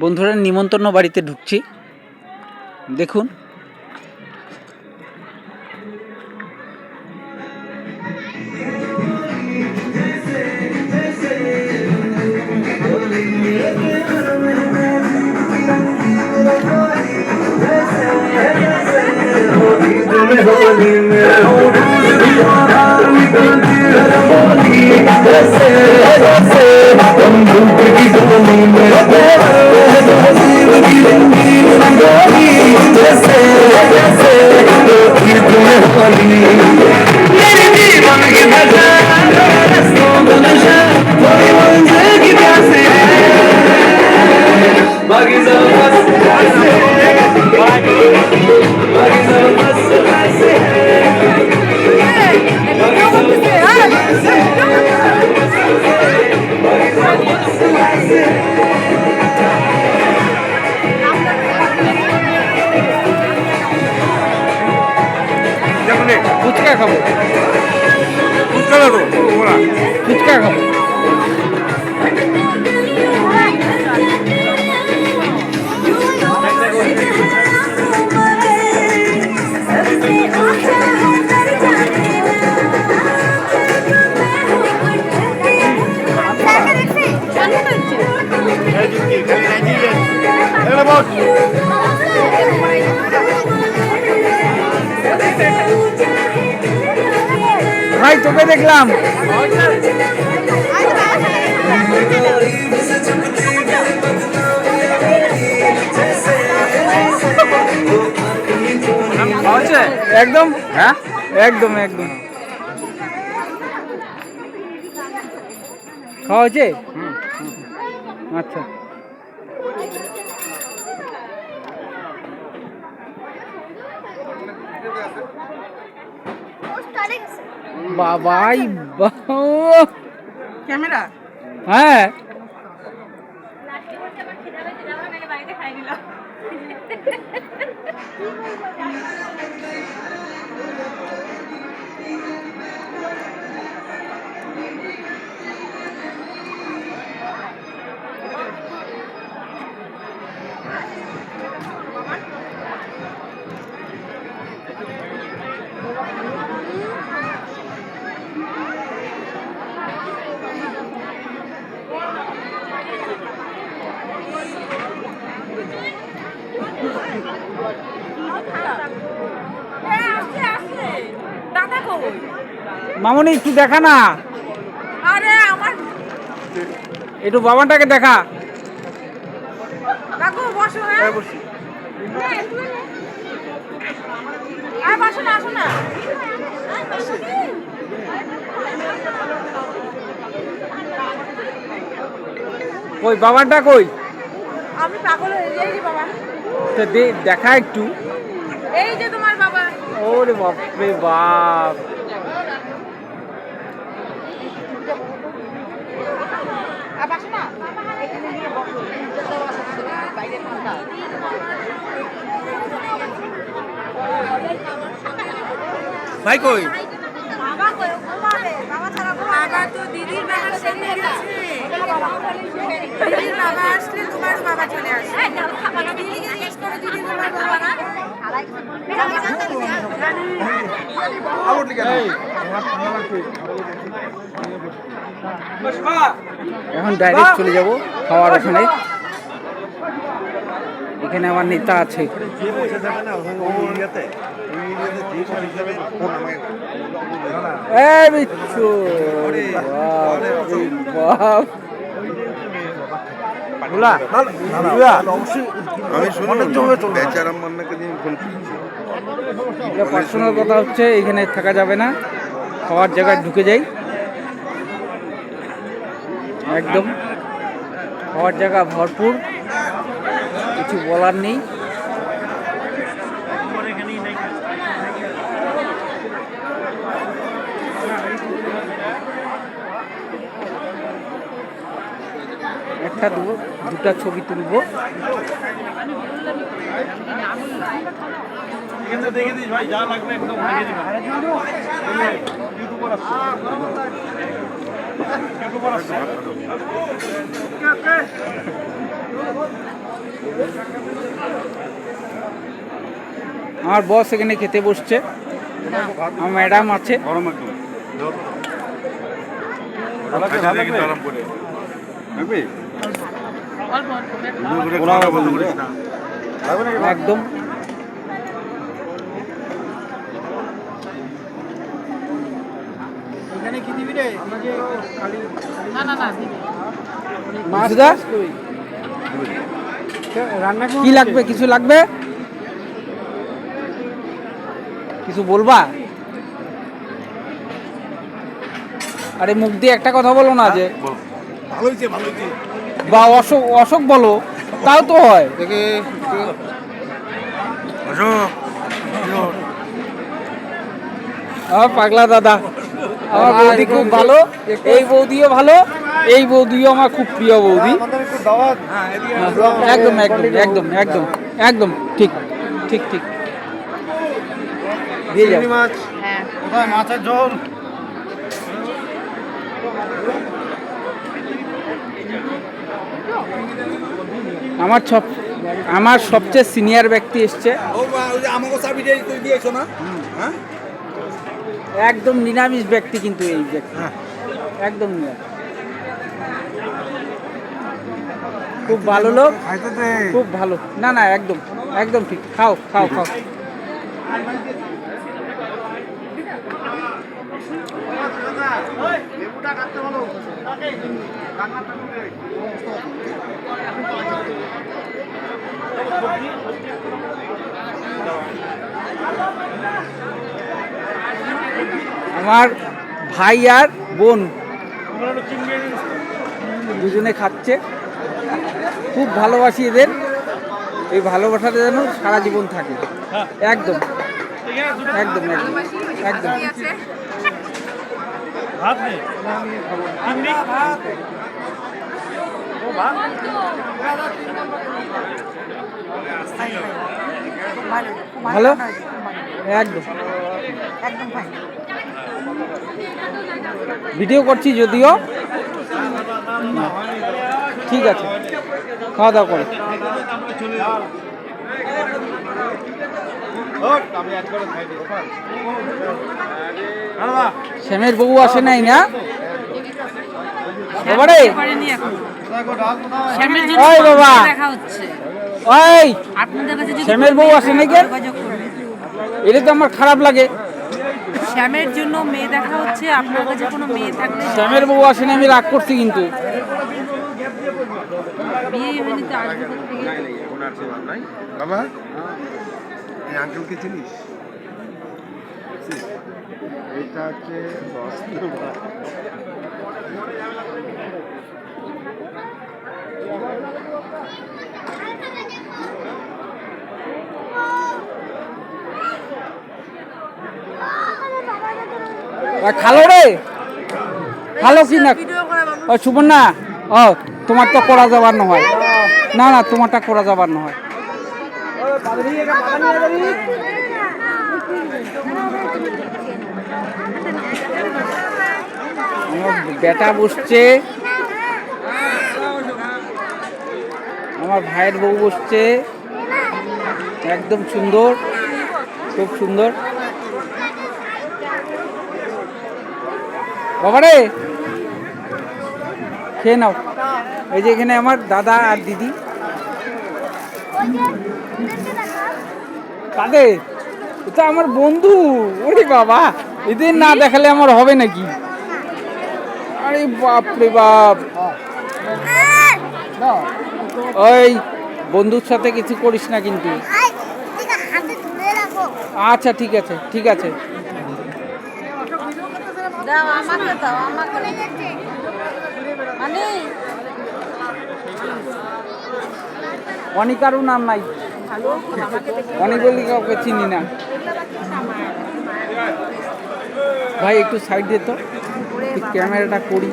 বন্ধুরা নিমন্ত্রণ বাড়িতে ঢুকছি, দেখুন। ফুচকা খাবো, ফুচকা খাবো। ভাই তোকে দেখলাম। একদম, হ্যাঁ একদম একদম খাওয়া হয়েছে। আচ্ছা বাবাই ক্যামেরা, হ্যাঁ মামনি একটু দেখা না। আরে আমার একটু বাবাটাকে দেখা। কাকু বসো না, আর বসো না, আসো না। কই বাবাটা কই? আমি পাগল হয়ে যাই রে বাবা। তো দেখা একটু। এই যে তোমার বাবা। ওরে বাপ রে বাপ, ভাই কই? বাবা কই? বাবা ছাড়া বাবা তো দিদির বাবার সামনে গেছে। দিদির বাবা আসলে তোমার বাবা চলে আসে। দিদি জিজ্ঞেস করে দিদি তোমার বাবা না? এখন ডাইরেক্ট চলে যাব খাওয়ার ওখানে। এখানে আমার নেতা আছে। পার্সোনাল কথা হচ্ছে, এখানে থাকা যাবে না, খাওয়ার জায়গায় ঢুকে যাই। একদম খাওয়ার জায়গা ভরপুর, কিছু বলার নেই। একটা দুটা ছবি তুলবো। দেখে দিস ভাই, যা লাগবে একদম দেখে দিবেন। ইউটিউবার আছে, ইউটিউবার আছে। আমার বস এখানে খেতে বসছে, আমার ম্যাডাম আছে। একদম মাসুদা, কি লাগবে? কিছু লাগবে? কিছু বলবা? আরে মুখ দিয়ে একটা কথা বলো না যে বা অশোক অশোক বলো, তাও তো হয়। আমার পাগলা দাদা, আমার বৌদি খুব ভালো, এই বৌদিও ভালো, এই বৌদিও আমার খুব প্রিয় বৌদি। একদম একদম একদম একদম একদম ঠিক ঠিক ঠিক দিয়ে যাও। মাছের ঝোল আমার সবচেয়ে সিনিয়র ব্যক্তি এসছে, একদম নিরামিষ ব্যক্তি, কিন্তু এই ব্যক্তি একদম নিরামিষ, খুব ভালো লোক, খুব ভালো। না না একদম একদম ঠিক, খাও খাও খাও। আমার ভাই আর বোন দুজনে খাচ্ছে, খুব ভালোবাসি এদের, এই ভালোবাসাটা যেন সারা জীবন থাকে। একদম একদম একদম একদম ভালো, একদম একদম ফাইন। ভিডিও করছি যদিও, ঠিক আছে, খাওয়া দাওয়া করে। শ্যামের বউ আসে নাই না বাবারে? ওই বাবা, ওই শ্যামের বউ আসে নাই কেন? এটা তো আমার খারাপ লাগে। শ্যামের জন্য মেয়ে দেখা হচ্ছে, আপনার কাছে কোনো মেয়ে থাকলে। শ্যামের বউ আসে না, আমি রাগ করছি কিন্তু। বিয়ে হয়নি তো আসবে বাবা, এই আঙ্কেলকে চিনিস? এটা হচ্ছে খালো রে, খালো কি না? ও সুবর্ণা, ও তোমার তো করা যাবার নহয়, না না তোমারটা করা যাবার নহয়। আমার বেটা বসছে, আমার ভাইয়ের বউ বসছে, একদম সুন্দর, খুব সুন্দর। বাবারে খেয়ে নাও। এই যে এখানে আমার দাদা আর দিদি, কাদের? এটা আমার বন্ধু। ওরে বাবা, এদের না দেখালে আমার হবে নাকি? আরে বাপ রে বাপ, ওই বন্ধুর সাথে কিছু করিস না কিন্তু। আচ্ছা ঠিক আছে ঠিক আছে। অনিকারও নাম নাই, অনেক বলি কাউকে চিনি না। ভাই একটু সাইড দে তো, ক্যামেরাটা করি।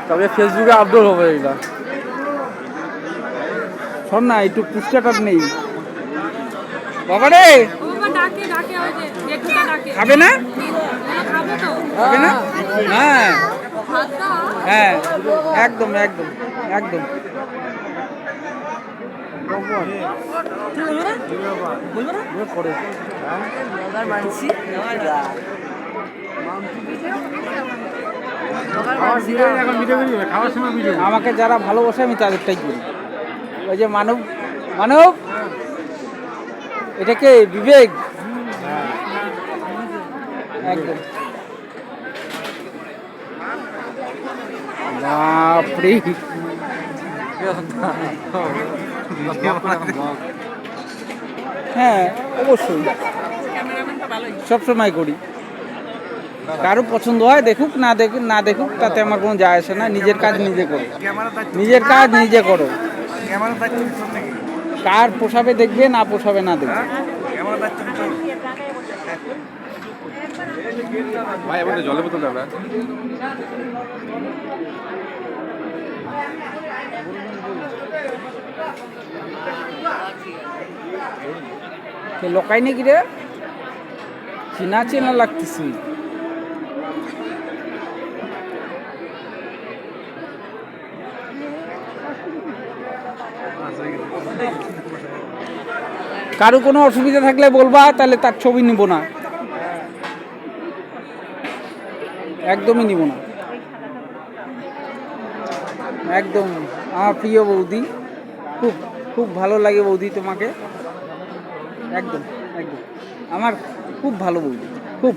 তবে ফেসবুকে আপলোড হবে এটা। শোন না, একটু পুষ্টাটা নেই বাবা রে, খাবে না? হবে না? হ্যাঁ হ্যাঁ, একদম একদম একদম। খাওয়ার সময় ভিডিও আমাকে যারা ভালোবাসে আমি তাদেরটাই করি। ওই যে মানব, মানব এটা কে? বিবেক। একদম। বাপরে, হ্যাঁ অবশ্যই, সবসময় করি। কারো পছন্দ হয় দেখুক, না দেখুক, না দেখুক, তাতে আমার কোনো যায় আসে না। নিজের কাজ নিজে করো, নিজের কাজ নিজে করো। কার পোষাবে দেখবে, না পোষাবে না দেখবে। ভাই এবার জলে বোতল দাও না। লোকাই নাকি রে? চেনা চেনা লাগতেছি। কারো কোনো অসুবিধা থাকলে বলবা, তাহলে তার ছবি নিব না, একদমই নিব না। একদম আমার প্রিয় বৌদি, খুব খুব ভালো লাগে বৌদি তোমাকে, একদম একদম আমার খুব ভালো বৌদি, খুব।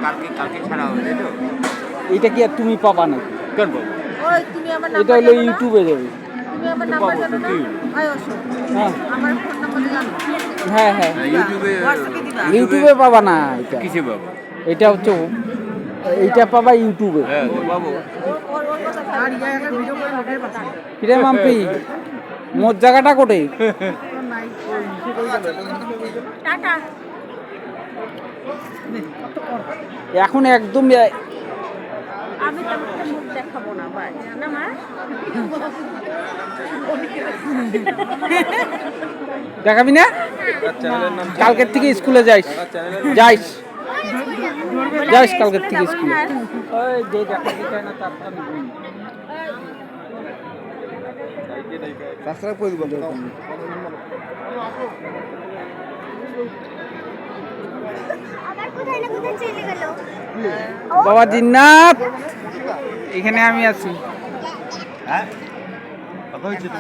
কালকে ছাড়া হবে তাই তো? এইটা কি আর তুমি পাবা নাকি? কেন বাবু? ওই তুমি আমার এটা নাম্বার হলো জানো না? ইউটিউবে যাবে। তুমি আমার নাম্বার জানো না? ওই অশোক, হ্যাঁ আমার ফোন নাম্বার জানো? হ্যাঁ হ্যাঁ, ইউটিউবে হোয়াটসঅ্যাপে দিবা। ইউটিউবে ইউটিউবে পাবা না এটা, কিসে বাবু? এটা হচ্ছে, এইটা পাবা ইউটিউবে। হ্যাঁ তো বাবু ওর কথা আর ইয়া একটা ভিডিও করে লোকের পাঠাও। কিরে মাম্পি, মোর জায়গাটা কোটে? টাটা। এখন একদম আমি তোমাকে মুখ দেখাবো না, বাই না মা। দেখাবি না? কালকের থেকে স্কুলে যাইস, যাইস যাইস কালকের থেকে স্কুলে। ওই যে দেখাতে চায় না তার আমি বলি। সাবস্ক্রাইব করে দিবেন। বাবা জিন্নাত, এখানে আমি আছি। হ্যাঁ কথা হচ্ছে তো।